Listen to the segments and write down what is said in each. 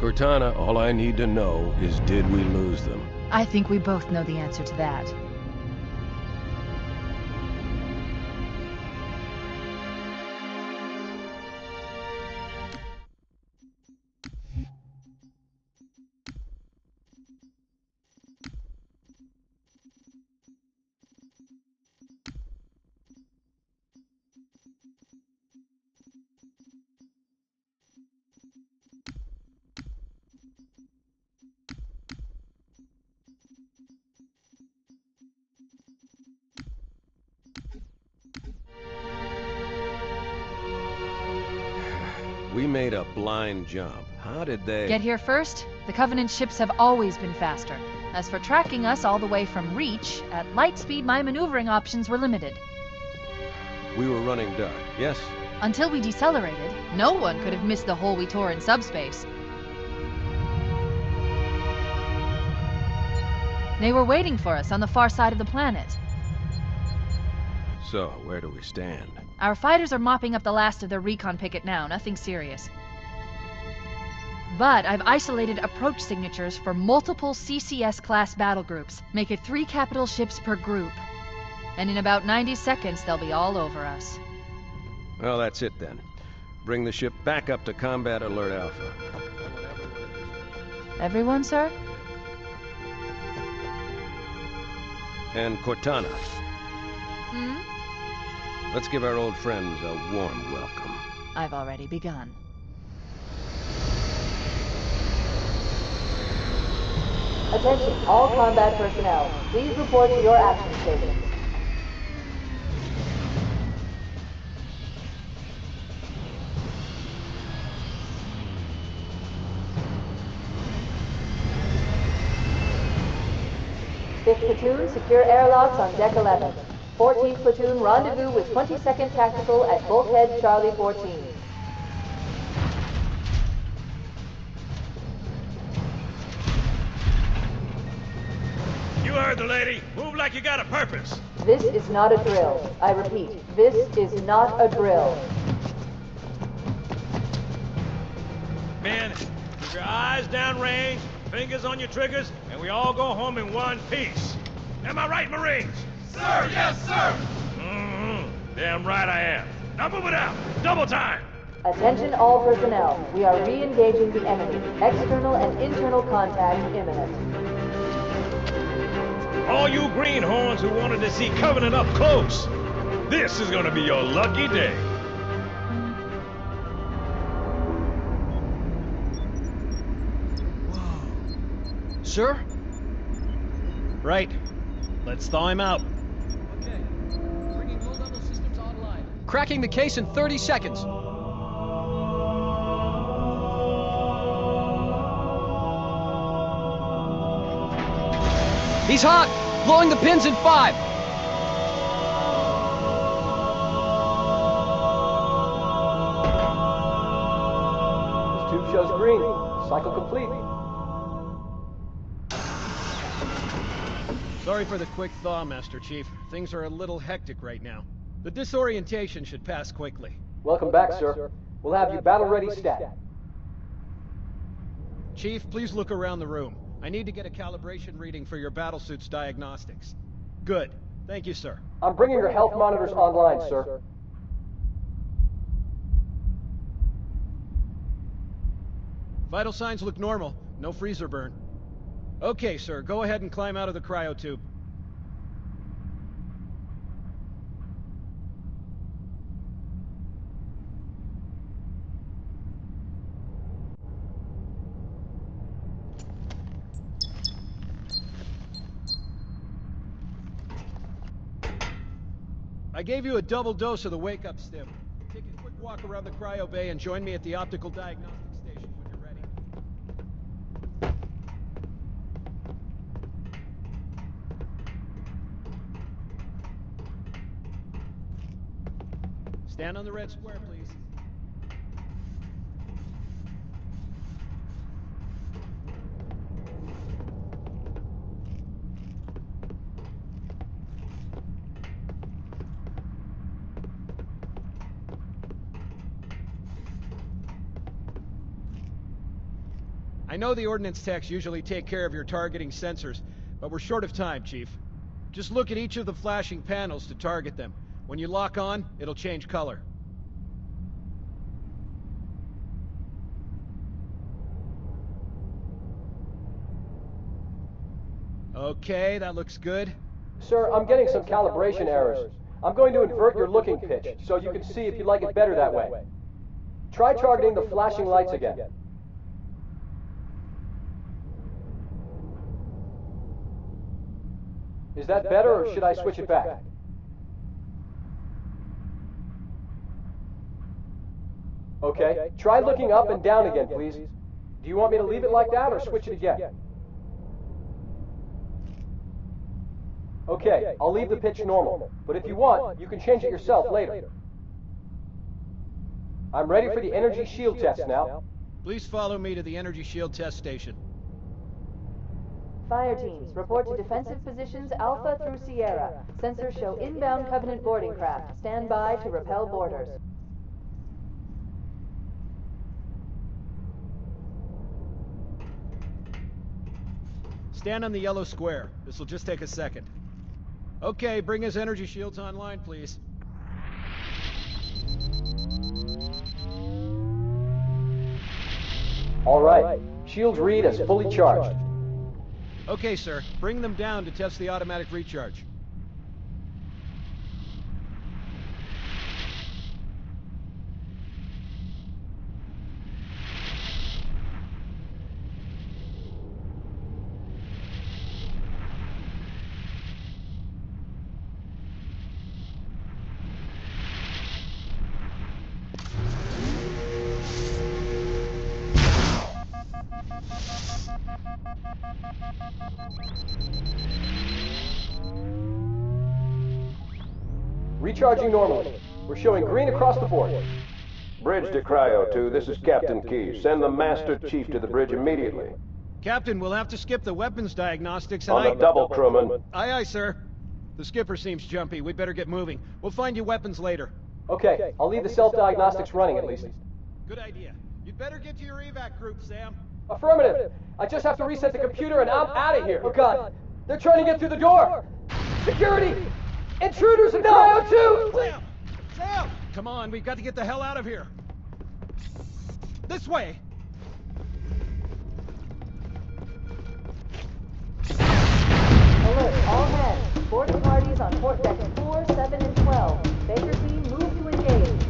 Cortana, all I need to know is did we lose them? I think we both know the answer to that. We made a blind jump. How did they... Get here first? The Covenant ships have always been faster. As for tracking us all the way from Reach, at light speed my maneuvering options were limited. We were running dark, yes? Until we decelerated, no one could have missed the hole we tore in subspace. They were waiting for us on the far side of the planet. So, where do we stand? Our fighters are mopping up the last of their recon picket now, nothing serious. But I've isolated approach signatures for multiple CCS-class battle groups. Make it 3 capital ships per group. And in about 90 seconds, they'll be all over us. Well, that's it then. Bring the ship back up to Combat Alert Alpha. Everyone, sir? And Cortana. Hmm? Let's give our old friends a warm welcome. I've already begun. Attention, all combat personnel. Please report to your action stations. Fifth platoon, secure airlocks on deck 11. 14th platoon, rendezvous with 22nd Tactical at Bulkhead Charlie 14. You heard the lady. Move like you got a purpose. This is not a drill. I repeat, this is not a drill. Men, keep your eyes downrange, fingers on your triggers, and we all go home in one piece. Am I right, Marines? Sir, yes, sir! Damn right I am. Now move it out. Double time. Attention all personnel. We are re-engaging the enemy. External and internal contact imminent. All you greenhorns who wanted to see Covenant up close, this is gonna be your lucky day. Whoa. Sir? Right. Let's thaw him out. Okay. Bringing low-level systems online. Cracking the case in 30 seconds. He's hot! Blowing the pins in 5! This tube shows green. Cycle complete. Sorry for the quick thaw, Master Chief. Things are a little hectic right now. The disorientation should pass quickly. Welcome back, sir. We'll have you battle-ready stat. Chief, please look around the room. I need to get a calibration reading for your battlesuit's diagnostics. Good. Thank you, sir. I'm bringing your health monitors online, sir. Vital signs look normal. No freezer burn. Okay, sir. Go ahead and climb out of the cryotube. I gave you a double dose of the wake-up stim. Take a quick walk around the cryo bay and join me at the optical diagnostic station when you're ready. Stand on the red square, please. I know the ordnance techs usually take care of your targeting sensors, but we're short of time, Chief. Just look at each of the flashing panels to target them. When you lock on, it'll change color. Okay, that looks good. Sir, I'm getting some calibration errors. I'm going to invert your looking pitch, so you can see if you like it better that way. Try targeting the flashing lights again. Is that better, or should I switch it back? Okay, try looking up and down again, please. Do you want me to leave it like that, or switch it again? Okay, I'll leave the pitch normal, but if you want, you can change it yourself later. I'm ready for the energy shield test now. Please follow me to the energy shield test station. Fire teams, report to defensive positions Alpha through Sierra. Sensors show inbound Covenant boarding craft. Stand by to repel boarders. Stand on the yellow square. This'll just take a second. Okay, bring his energy shields online, please. All right, shields read as fully charged. Okay, sir. Bring them down to test the automatic recharge. Recharging normally. We're showing green across the board. Bridge to Cryo 2, this is Captain Keyes. Send the Master Chief to the bridge immediately. Captain, we'll have to skip the weapons diagnostics and On the double, crewman. Aye, aye, sir. The skipper seems jumpy. We better get moving. We'll find you weapons later. Okay, I'll leave the self-diagnostics running at least. Good idea. You'd better get to your evac group, Sam. Affirmative. I just have to reset the computer and I'm out of here. Oh God, they're trying to get through the door. Security! Intruders in Cryo 2! Sam! Sam! Come on, we've got to get the hell out of here. This way! Alert, all hands. Boarding parties on port decks 4, 7, and 12. Baker team, move to engage.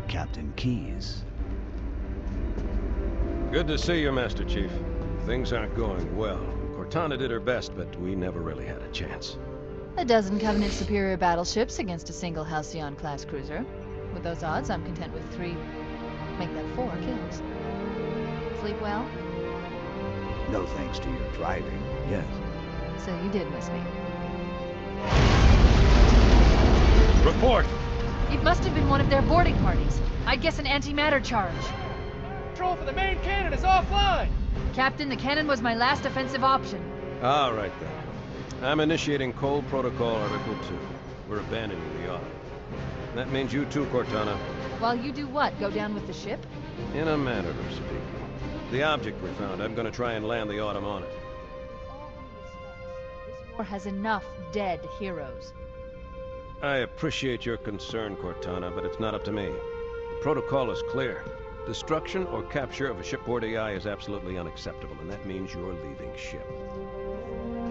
Captain Keyes. Good to see you, Master Chief. Things aren't going well. Cortana did her best, but we never really had a chance. A dozen Covenant superior battleships against a single Halcyon-class cruiser. With those odds, I'm content with 3, make that 4 kills. Sleep well? No thanks to your driving, yes. So you did miss me. Report! It must have been one of their boarding parties. I'd guess an antimatter charge. Control for the main cannon is offline! Captain, the cannon was my last offensive option. All right, then. I'm initiating Cold Protocol Article 2. We're abandoning the auto. That means you too, Cortana. While you do what? Go down with the ship? In a manner of speaking. The object we found, I'm gonna try and land the Autumn on it. This war has enough dead heroes. I appreciate your concern, Cortana, but it's not up to me. The protocol is clear. Destruction or capture of a shipboard AI is absolutely unacceptable, and that means you're leaving ship.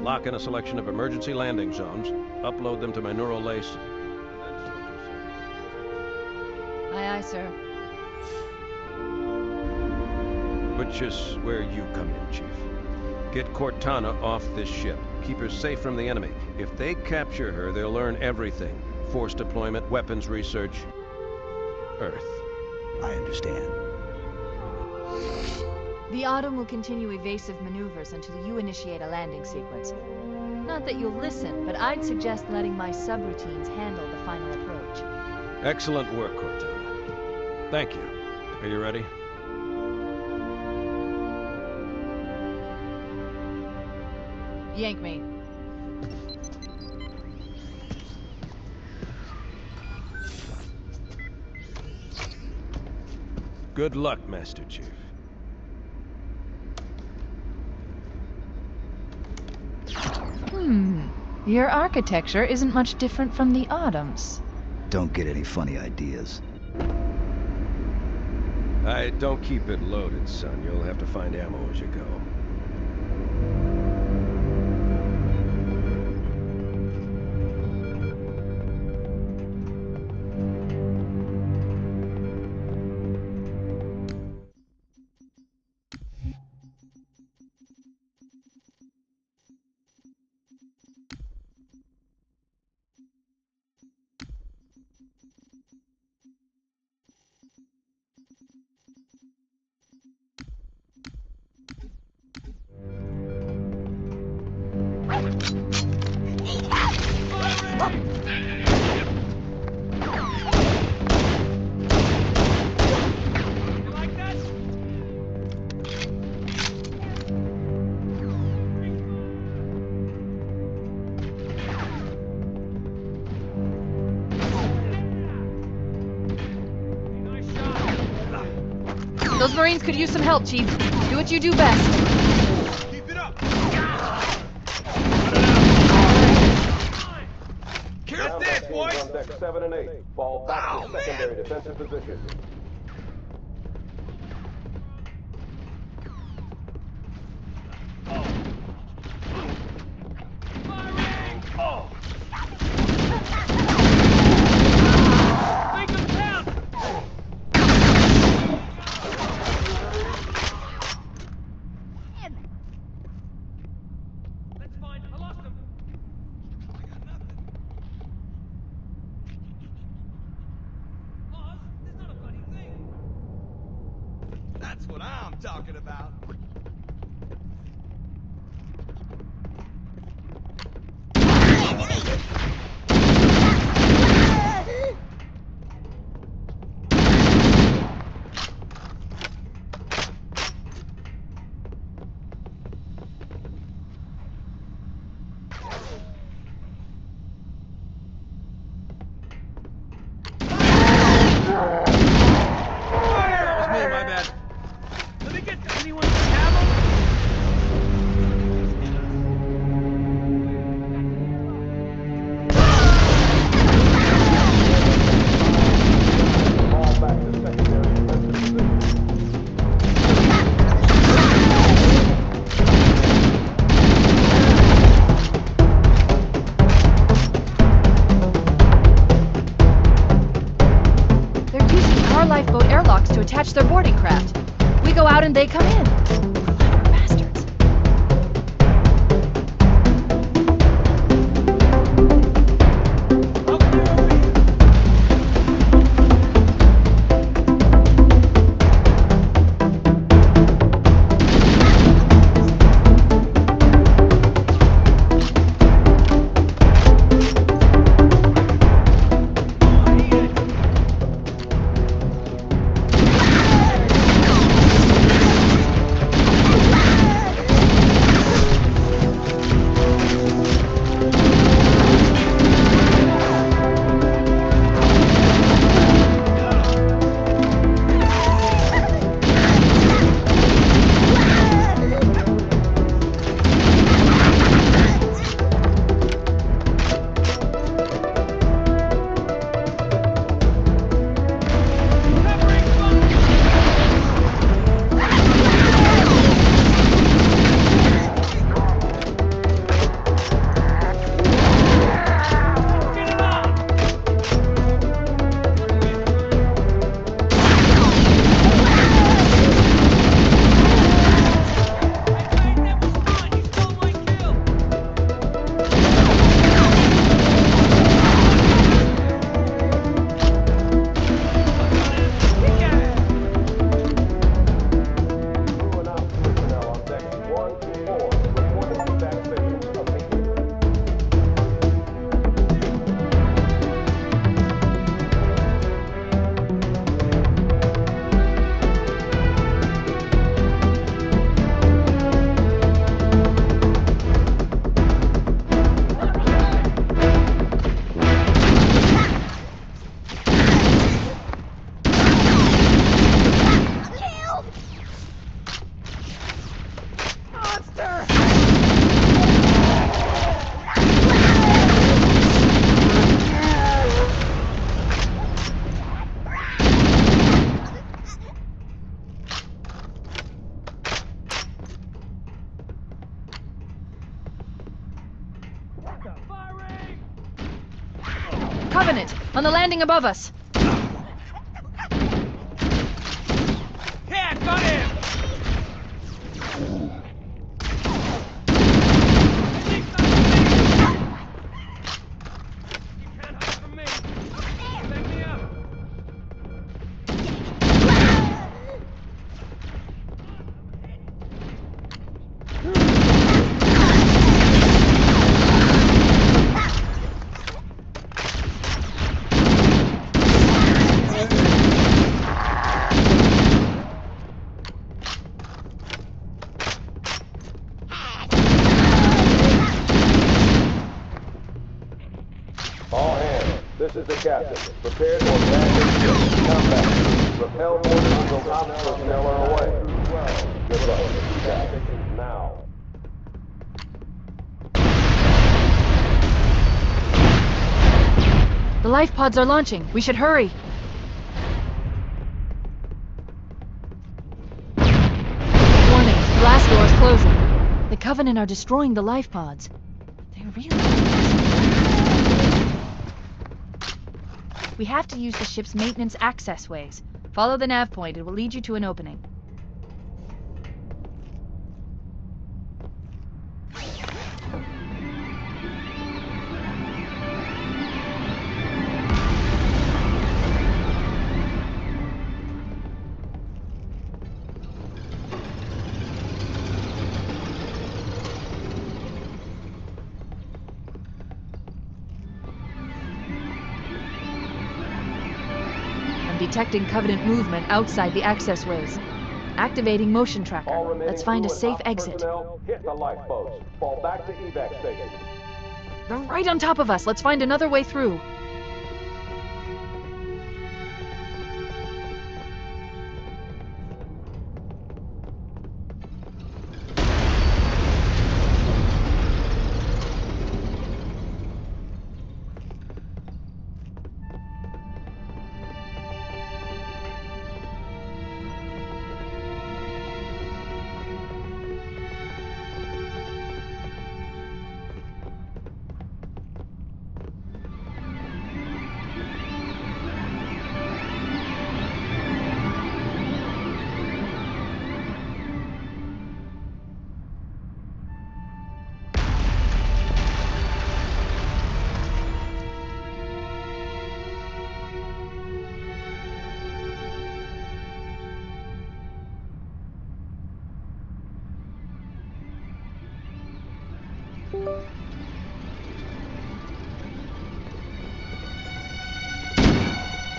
Lock in a selection of emergency landing zones, upload them to my neural lace, and then sort yourself. Aye, aye, sir. Which is where you come in, Chief. Get Cortana off this ship. Keep her safe from the enemy. If they capture her, they'll learn everything. Force deployment, weapons research, Earth. I understand. The Autumn will continue evasive maneuvers until you initiate a landing sequence. Not that you'll listen, but I'd suggest letting my subroutines handle the final approach. Excellent work, Cortana. Thank you. Are you ready? Yank me. Good luck, Master Chief. Your architecture isn't much different from the Autumn's. Don't get any funny ideas. I don't keep it loaded, son. You'll have to find ammo as you go. Those Marines could use some help, Chief. Do what you do best. Keep it up! Get this, boys! On deck 7 and 8. Fall back to secondary defensive position. That's what I'm talking about. lifeboat airlocks to attach their boarding craft. We go out and they come in. Clever bastards. On the landing above us. Yeah, got him! You can't hide from me. Let me up. All hands, this is the captain. Prepare for advancing combat. Repel orders until ops personnel are away. Good luck. Stations now. The life pods are launching. We should hurry. Warning, blast doors closing. The Covenant are destroying the life pods. They really We have to use the ship's maintenance access ways. Follow the nav point. It will lead you to an opening. I'm detecting Covenant movement outside the access ways. Activating motion tracker. Let's find a safe exit. Personnel, hit the lifeboats. Fall back to evac station. They're right on top of us. Let's find another way through.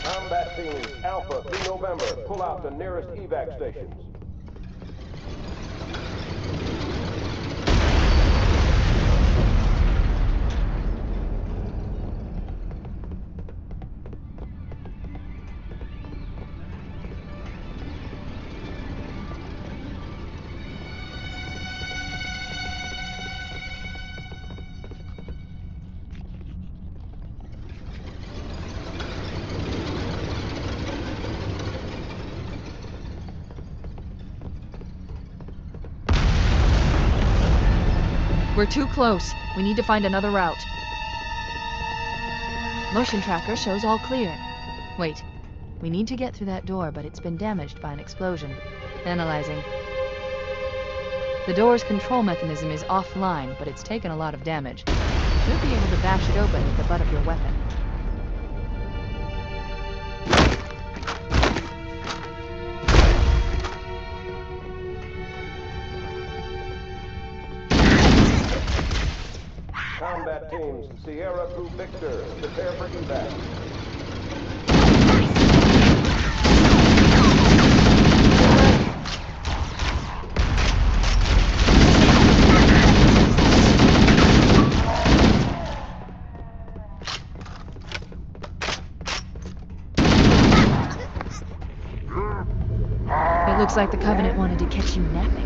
Combat teams, Alpha through November, pull out the nearest evac stations. We're too close. We need to find another route. Motion tracker shows all clear. Wait. We need to get through that door, but it's been damaged by an explosion. Analyzing. The door's control mechanism is offline, but it's taken a lot of damage. You should be able to bash it open with the butt of your weapon. Combat teams, Sierra through Victor, prepare for evac. It looks like the Covenant wanted to catch you napping.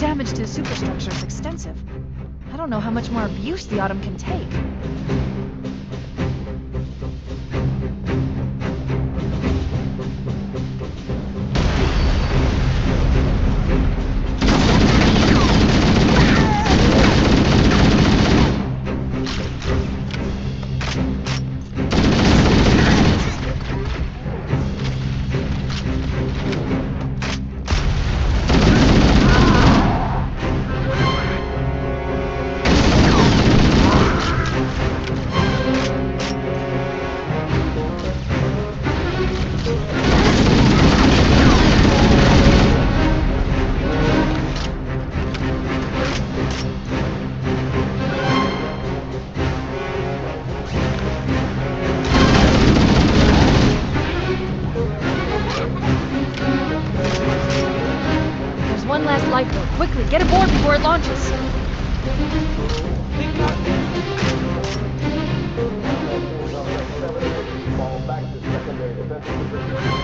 damage to the superstructure is extensive. I don't know how much more abuse the Autumn can take. One last lifeboat. Quickly, get aboard before it launches. Fall back to secondary defensive position.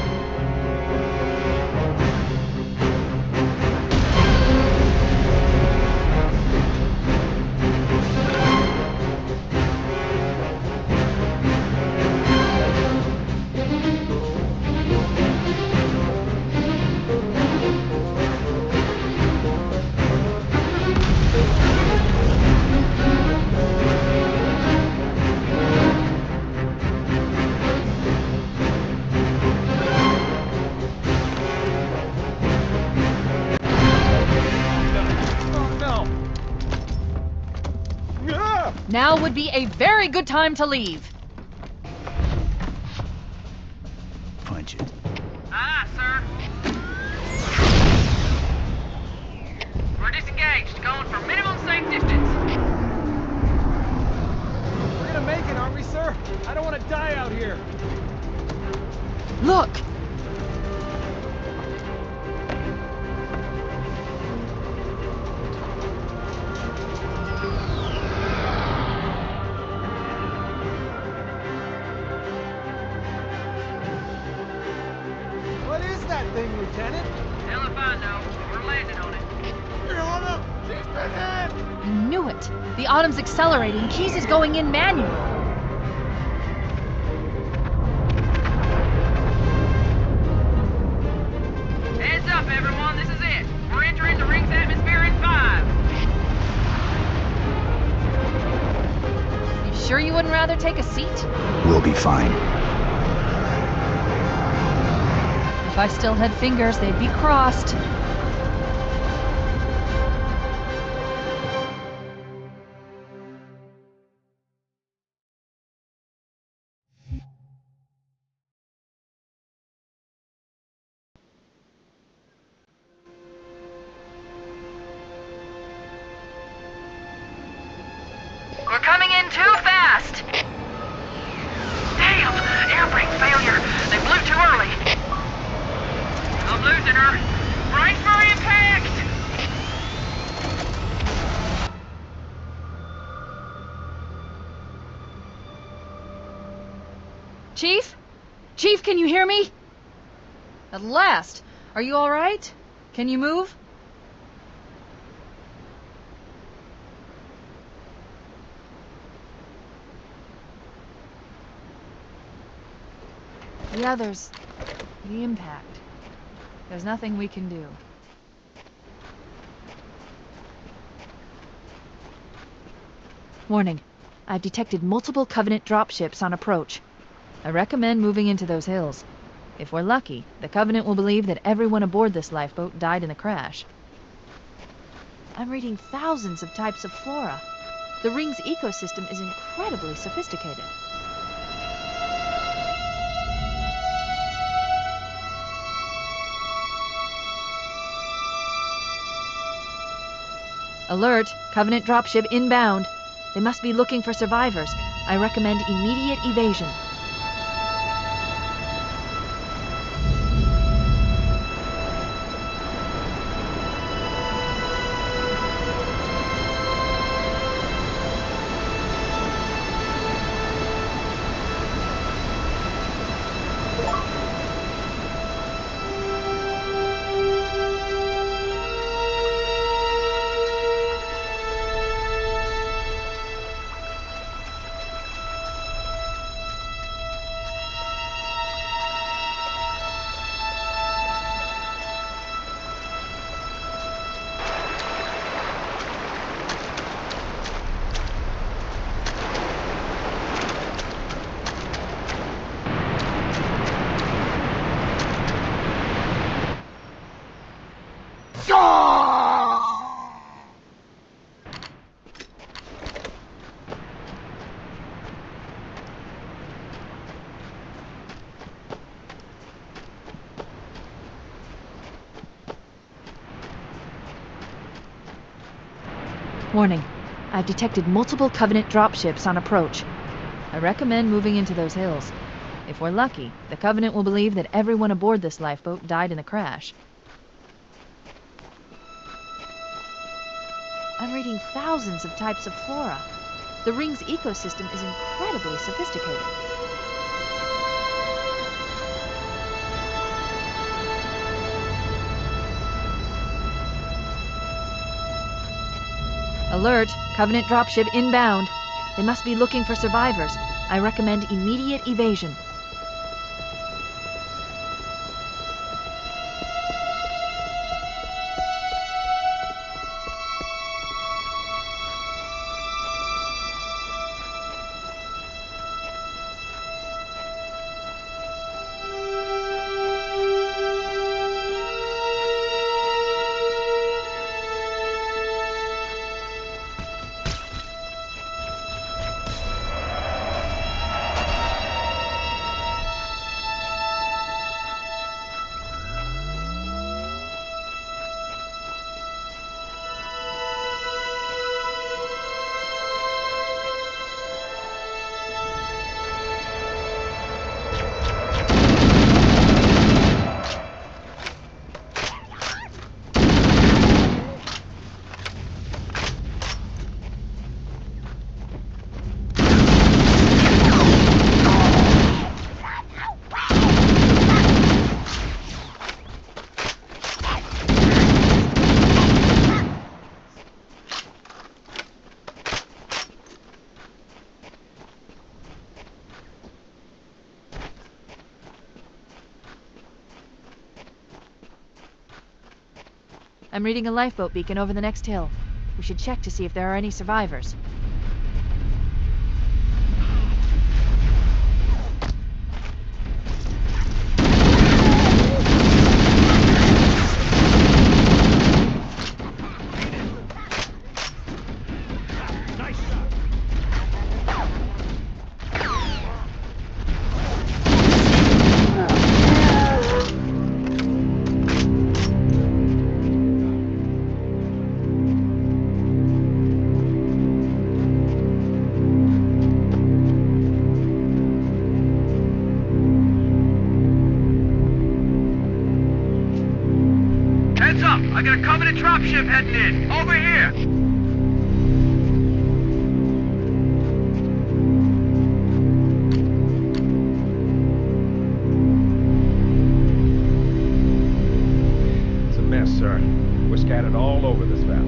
Now would be a very good time to leave. Punch it. Aye, sir. We're disengaged, going for minimum safe distance. We're gonna make it, aren't we, sir? I don't want to die out here. Look! What is that thing, Lieutenant? Hell if I know. We're landing on it. She's been hit! I knew it! The Autumn's accelerating. Keyes is going in manual. Heads up, everyone. This is it. We're entering the ring's atmosphere in 5. You sure you wouldn't rather take a seat? We'll be fine. If I still had fingers, they'd be crossed. We're coming in too fast. Damn! Air brake failure. They blew too early. I'm losing her. Brace for impact! Chief? Chief, can you hear me? At last! Are you all right? Can you move? The others. The impact. There's nothing we can do. Warning. I've detected multiple Covenant dropships on approach. I recommend moving into those hills. If we're lucky, the Covenant will believe that everyone aboard this lifeboat died in the crash. I'm reading thousands of types of flora. The ring's ecosystem is incredibly sophisticated. Alert! Covenant dropship inbound. They must be looking for survivors. I recommend immediate evasion. Warning. I've detected multiple Covenant dropships on approach. I recommend moving into those hills. If we're lucky, the Covenant will believe that everyone aboard this lifeboat died in the crash. I'm reading thousands of types of flora. The ring's ecosystem is incredibly sophisticated. Alert! Covenant dropship inbound. They must be looking for survivors. I recommend immediate evasion. I'm reading a lifeboat beacon over the next hill. We should check to see if there are any survivors. I got a Covenant dropship heading in. Over here. It's a mess, sir. We're scattered all over this valley.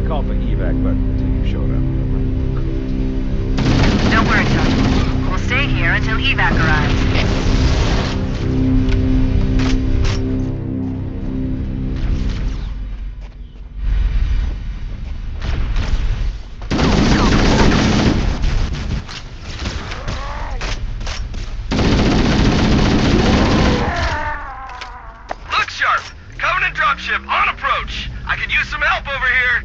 We called for evac, but until you showed up, Don't worry, Sergeant. We'll stay here until evac arrives. On approach! I could use some help over here!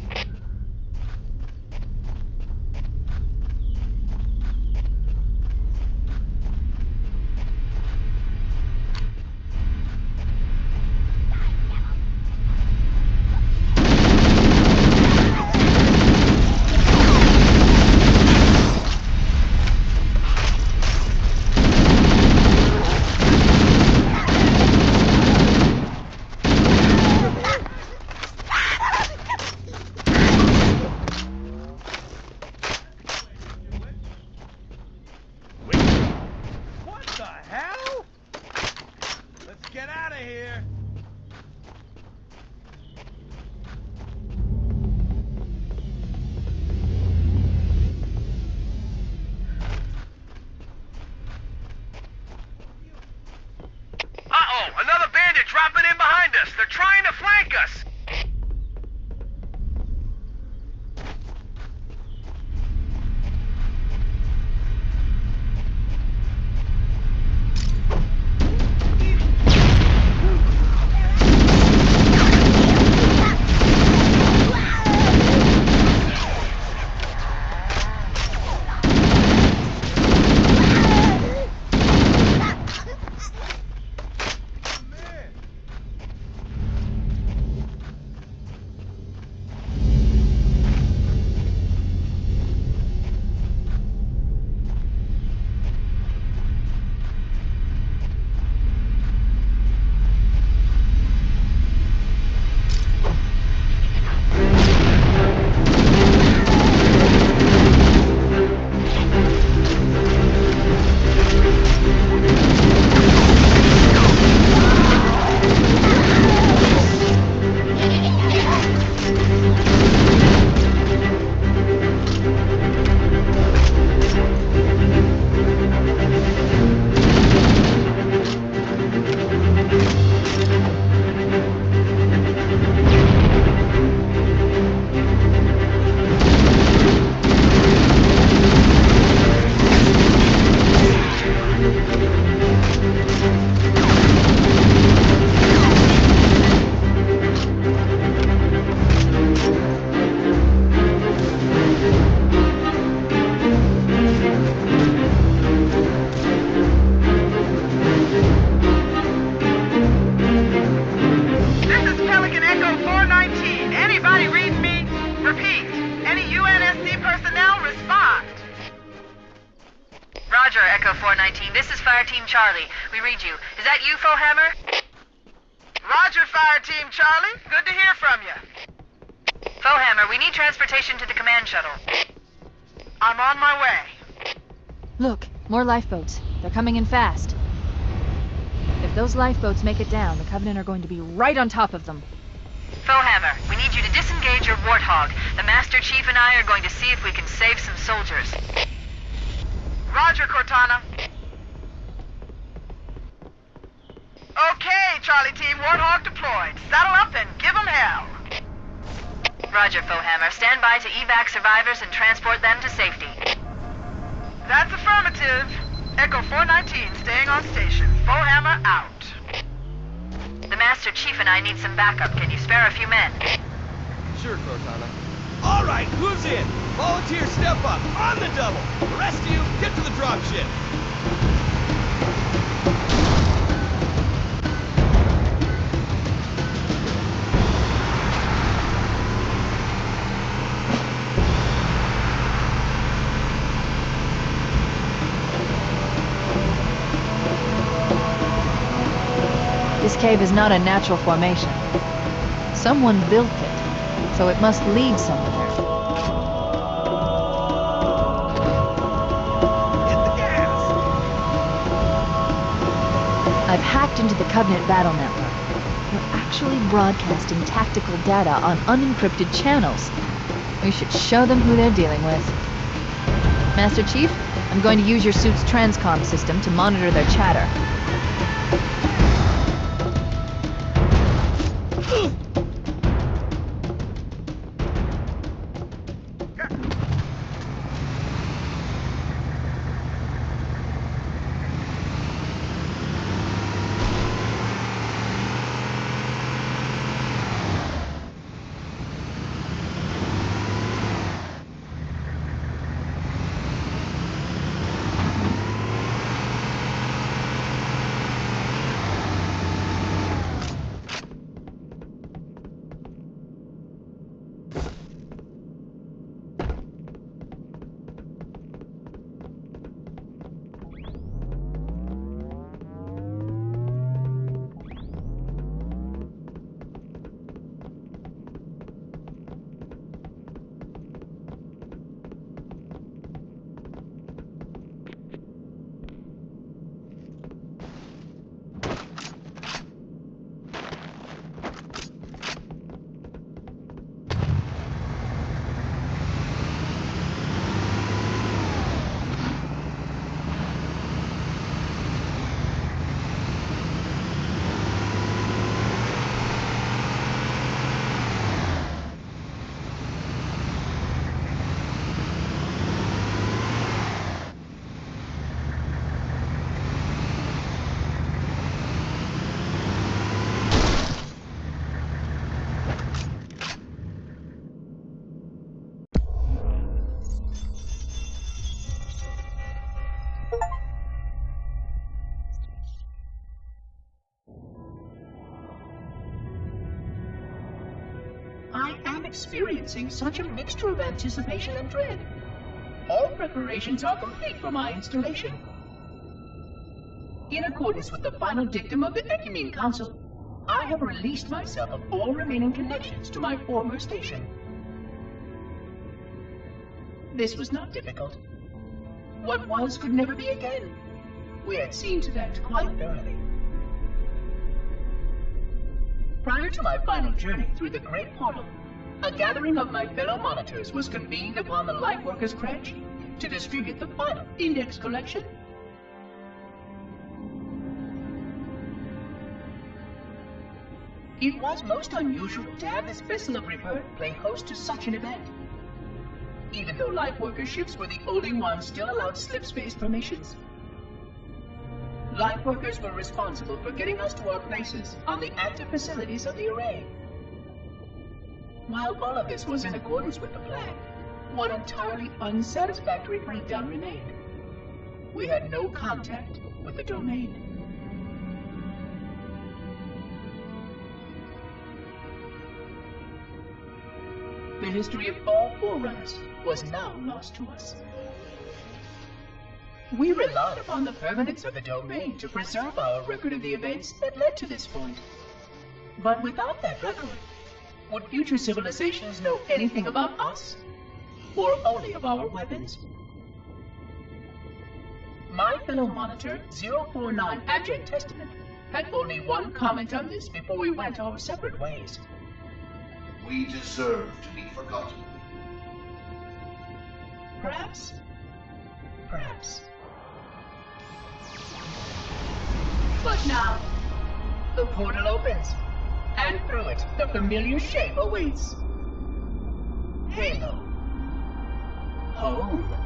Another bandit dropping in behind us! They're trying to flank us! Fire Team Charlie. We read you. Is that you, Foehammer? Roger, Fire Team Charlie. Good to hear from you. Foehammer, we need transportation to the command shuttle. I'm on my way. Look, more lifeboats. They're coming in fast. If those lifeboats make it down, the Covenant are going to be right on top of them. Foehammer, we need you to disengage your Warthog. The Master Chief and I are going to see if we can save some soldiers. Roger, Cortana. Okay, Charlie Team, Warthog deployed. Saddle up and give them hell. Roger, Foehammer. Stand by to evac survivors and transport them to safety. That's affirmative. Echo 419 staying on station. Foehammer out. The Master Chief and I need some backup. Can you spare a few men? Sure, Cortana. All right, who's in? Volunteer, step up. On the double. The rest of you, get to the dropship. This cave is not a natural formation. Someone built it, so it must lead somewhere. Hit the gas! I've hacked into the Covenant battle network. We're actually broadcasting tactical data on unencrypted channels. We should show them who they're dealing with. Master Chief, I'm going to use your suit's transcom system to monitor their chatter. Experiencing such a mixture of anticipation and dread. All preparations are complete for my installation. In accordance with the final dictum of the Ecumene Council, I have released myself of all remaining connections to my former station. This was not difficult. What was could never be again. We had seen to that quite thoroughly. Prior to my final journey through the Great Portal, a gathering of my fellow monitors was convened upon the Lightworkers Crash to distribute the final index collection. It was most unusual to have this vessel of rebirth play host to such an event. Even though Lightworker ships were the only ones still allowed slip-space formations, Lightworkers were responsible for getting us to our places on the active facilities of the array. While all of this was in accordance with the plan, one entirely unsatisfactory breakdown remained. We had no contact with the domain. The history of all Forerunners was now lost to us. We relied upon the permanence of the domain to preserve our record of the events that led to this point. But without that record, would future civilizations know anything about us? Or only of our weapons? My fellow monitor, 049 Abject Testament, had only one comment on this before we went our separate ways. We deserve to be forgotten. Perhaps. Perhaps. But now, the portal opens, and through it, the familiar shape awaits. Halo. Home.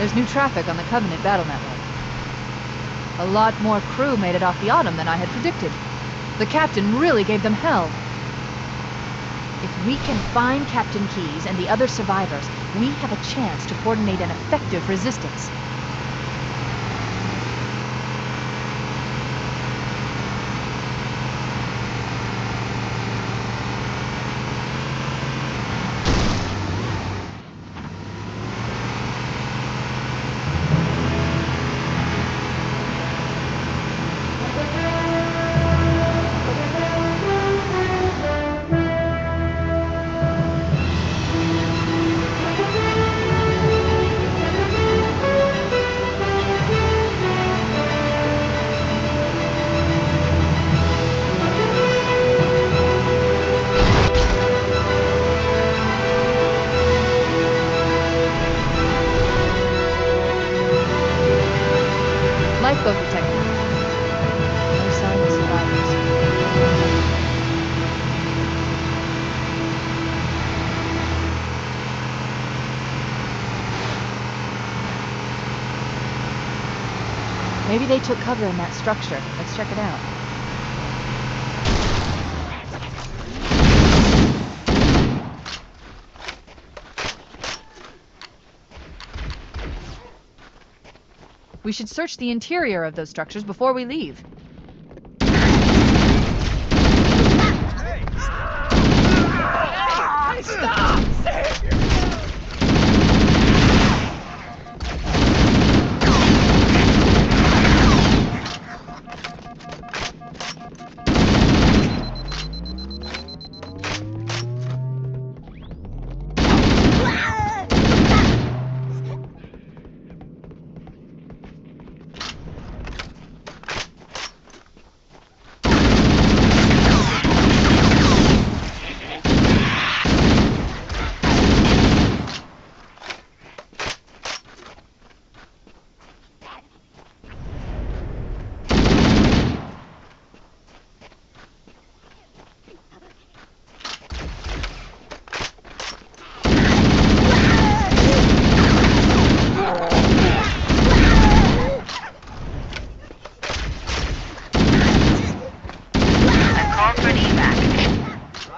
There's new traffic on the Covenant battle network. A lot more crew made it off the Autumn than I had predicted. The captain really gave them hell. If we can find Captain Keyes and the other survivors, we have a chance to coordinate an effective resistance. Lifeboat detected. No sign of survivors. Maybe they took cover in that structure. Let's check it out. We should search the interior of those structures before we leave. Stop! Save yourself!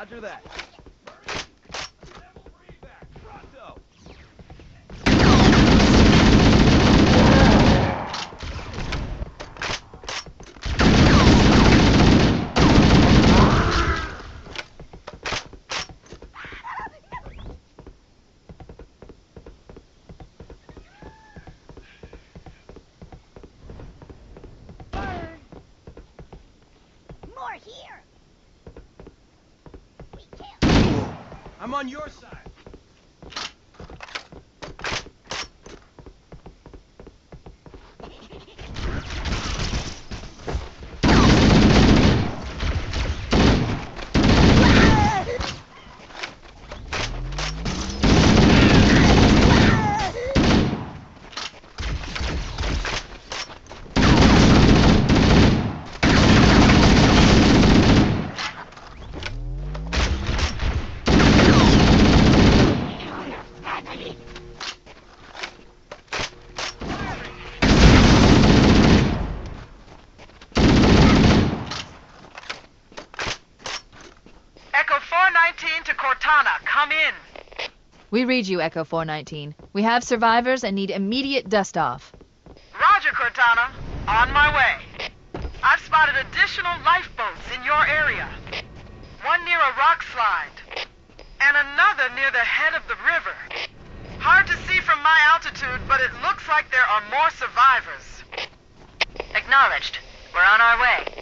Roger that. Pronto. More here. I'm on your side. Echo 419 to Cortana, come in. We read you, Echo 419. We have survivors and need immediate dust-off. Roger, Cortana. On my way. I've spotted additional lifeboats in your area. One near a rock slide, and another near the head of the river. Hard to see from my altitude, but it looks like there are more survivors. Acknowledged. We're on our way.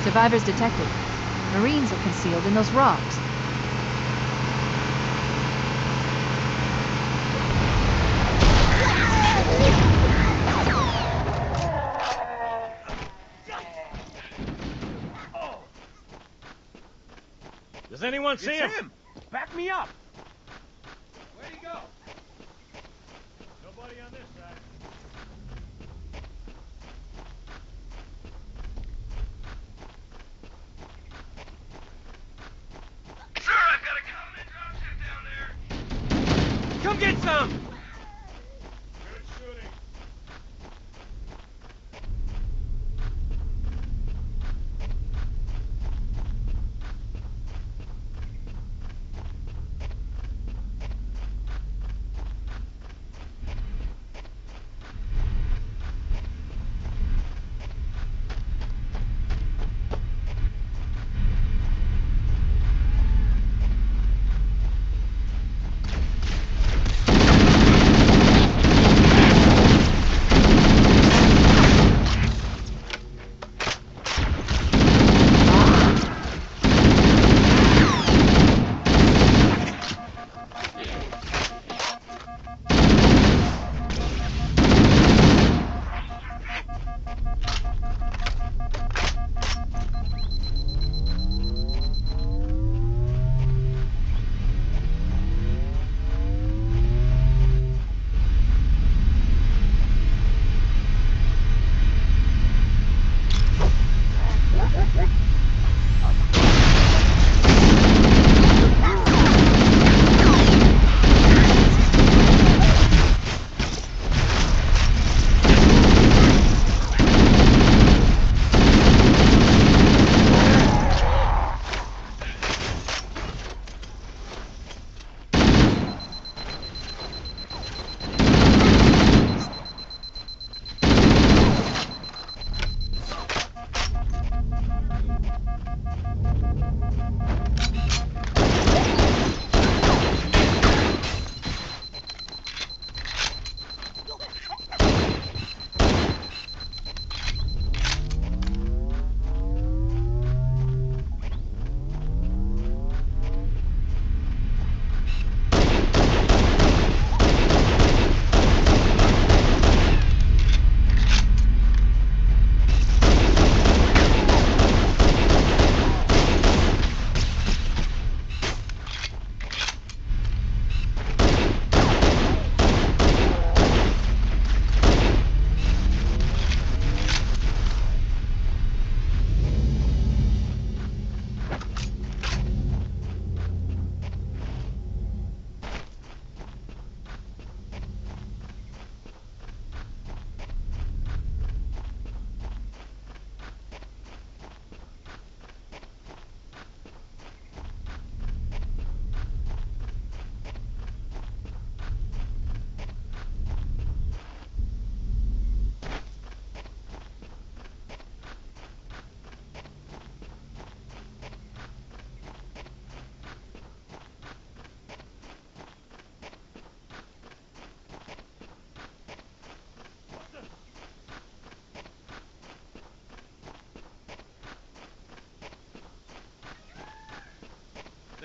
Survivors detected. Marines are concealed in those rocks. Does anyone see him? Back me up! Where'd he go? Nobody on this side. Sir, I've got a common dropship down there! Come get some! Good shooting.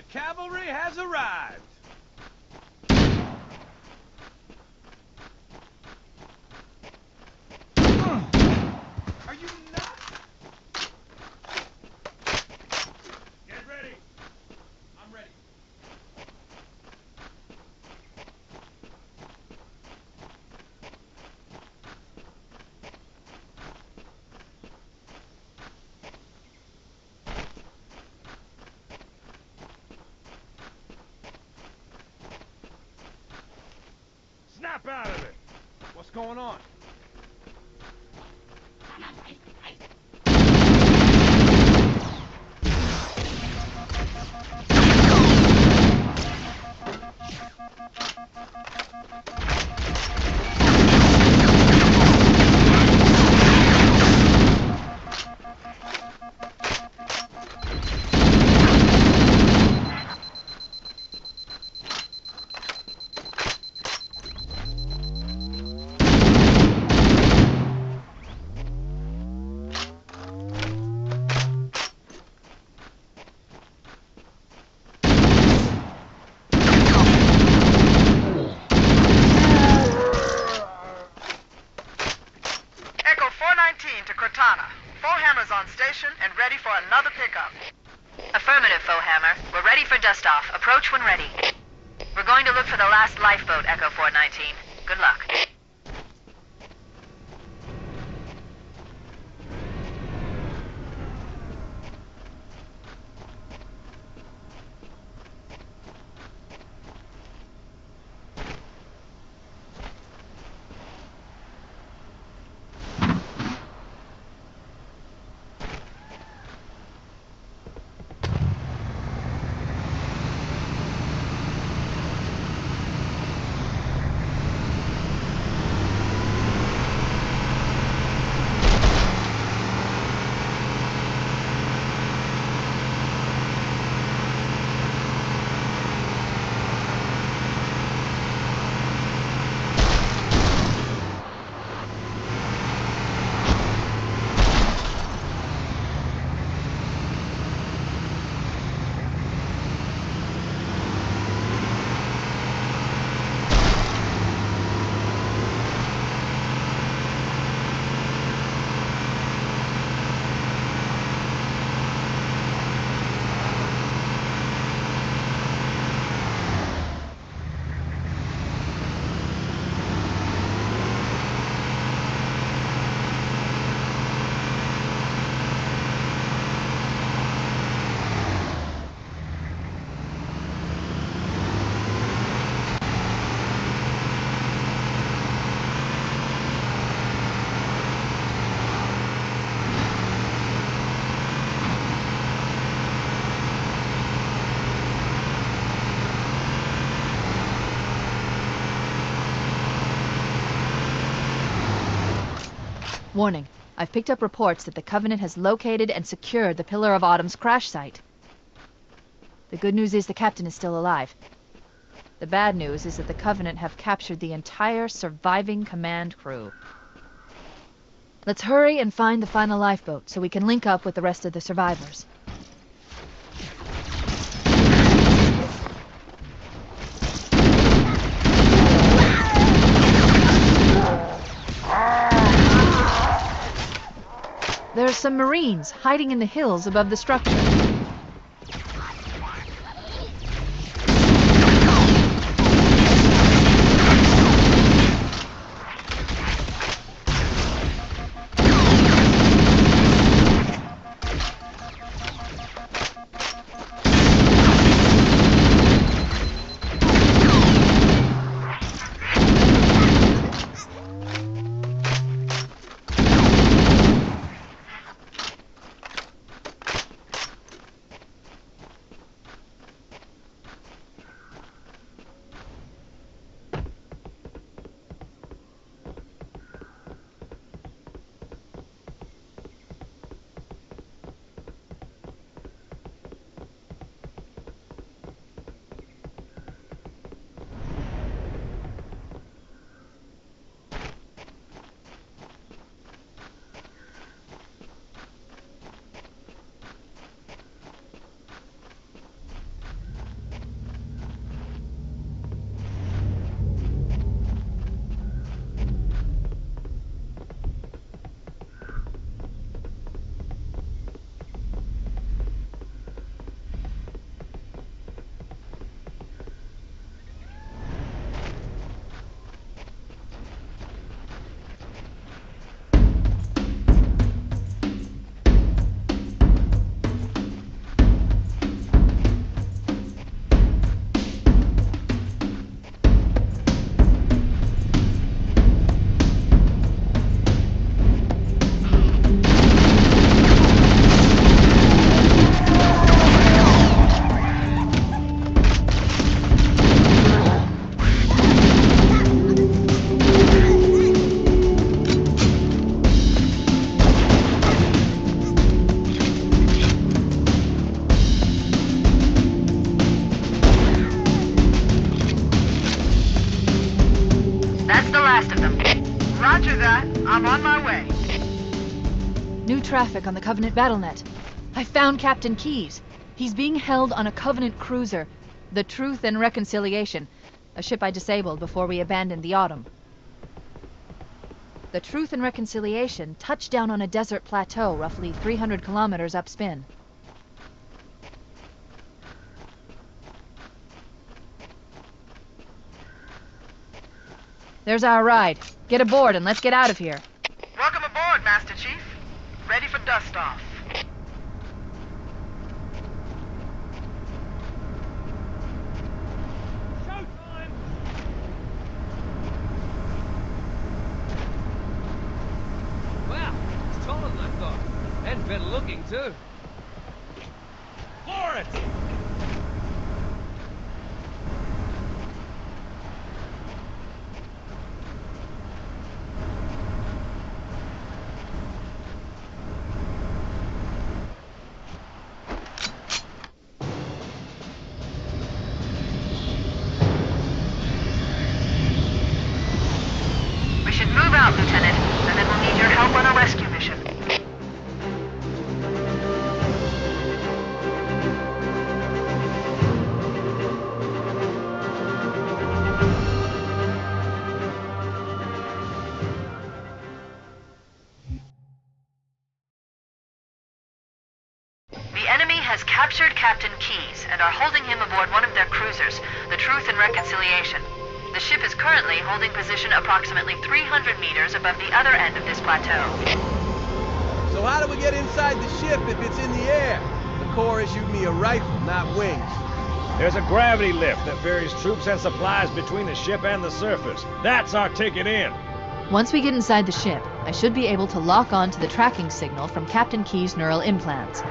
Cavalry has arrived! Are you nuts? Get ready! I'm ready. Snap out of it! What's going on? to Cortana. Foehammer's on station and ready for another pickup. Affirmative, Foehammer. We're ready for dust-off. Approach when ready. We're going to look for the last lifeboat, Echo 419. Good luck. Warning. I've picked up reports that the Covenant has located and secured the Pillar of Autumn's crash site. The good news is the captain is still alive. The bad news is that the Covenant have captured the entire surviving command crew. Let's hurry and find the final lifeboat so we can link up with the rest of the survivors. There are some Marines hiding in the hills above the structure. I'm on my way. New traffic on the Covenant BattleNet. I found Captain Keyes. He's being held on a Covenant cruiser, the Truth and Reconciliation, a ship I disabled before we abandoned the Autumn. The Truth and Reconciliation touched down on a desert plateau roughly 300 kilometers upspin. There's our ride. Get aboard and let's get out of here. Welcome aboard, Master Chief. Ready for dust-off. Showtime! Wow, it's taller than I thought. And better looking, too. Lawrence! We should move out, Lieutenant, and then we'll need your help on a rescue mission. The enemy has captured Captain Keyes and are holding him aboard one of their cruisers, the Truth and Reconciliation. The ship is currently holding position approximately 300 meters above the other end of this plateau. So how do we get inside the ship if it's in the air? The Corps issued me a rifle, not wings. There's a gravity lift that ferries troops and supplies between the ship and the surface. That's our ticket in. Once we get inside the ship, I should be able to lock on to the tracking signal from Captain Keyes' neural implants.